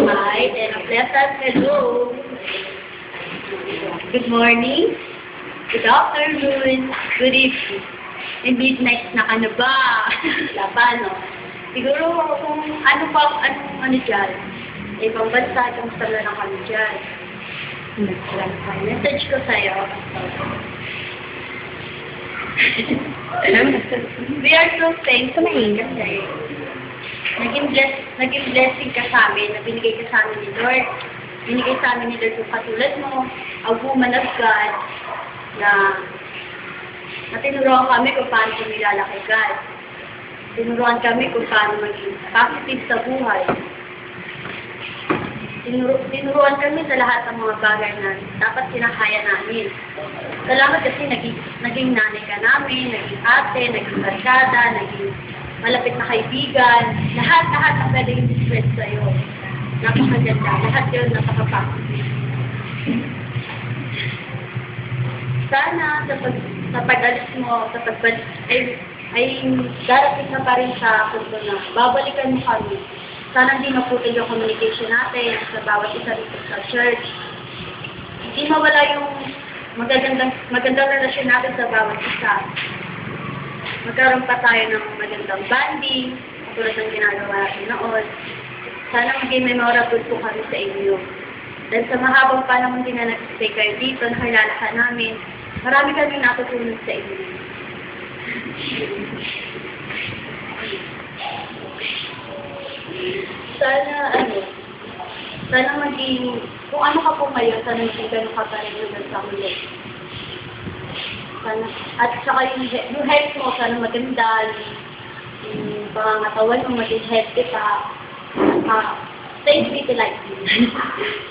Hi, and a pleasant hello. Good morning, good afternoon, good evening. And midnight na ka na ba? Wala pa, no? Siguro kung ano dyan, ibang bansa, kung saan na kami dyan. Message ko sa'yo. We are so thankful kasi naging blessing ka sa amin, na binigay ka sa amin ni Lord. Binigay sa amin ni Lord yung katulad mo, a woman of God, na tinuruan kami kung paano kumilala kay God. Tinuruan kami kung paano maging positive sa buhay. Tinuruan kami sa lahat ng mga bagay na dapat kinakaya namin. Salamat kasi naging nanay ka namin, naging ate, naging barkada, naging malapit na kaibigan. Lahat na pwede yung express sa'yo. Napakaganda. Lahat yun napaka-positive. Sana sa pag-alis mo, sa pagbalik, ay darating na pa rin sa punto na babalikan mo kami. Sana hindi maputol yung communication natin sa bawat isa dito sa church. Hindi mawala yung magandang relasyon natin sa bawat isa. Magkaroon pa tayo ng magandang banding, tulad ng ginagawa natin noon. Sana maging memorable po kami sa inyo. Dahil sa mahabang panahon din na nag-stay kayo dito, nakilala ka namin, marami kami natutunan sa inyo. Sana maging, kung ano ka po ngayon, sana maging ganun ka pa rin naman sa huli. Sana, at saka yung health mo, sana maganda, yung pangangatawan mo, maging healthy ka, stay pretty like you.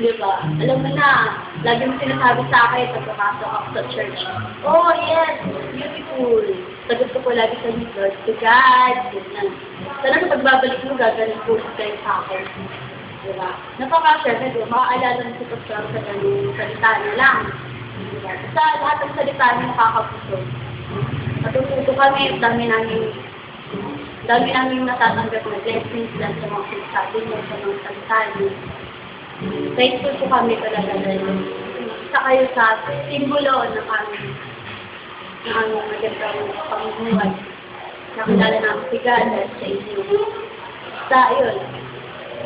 Diba? Alam mo na, lagi mo sinasabi sa akin pag pumasok ako sa church. Oh, yes, beautiful. Sagot ko po lagi sa Lord, to God. Sana sa pagbabalik mo, gagaling po kayo sa akin. Diba? Napaka-share na doon, makaalala mo sa pastor sa ganung salita na lang. Diba? Sa lahat ng salita na makakapuso. Natututo kami, dami namin natatanggap na blessings lang sa mga sinasabi mo, sa mga salita mo. Thankful po kami talaga dahil isa kayo sa simbolo ng aming magandang pamumuhay. Nakilala namin si God dahil sa inyo. Sa yun.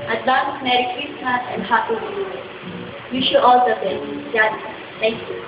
Advance Merry Christmas and Happy New Year. Wish you all the best. God, thank you.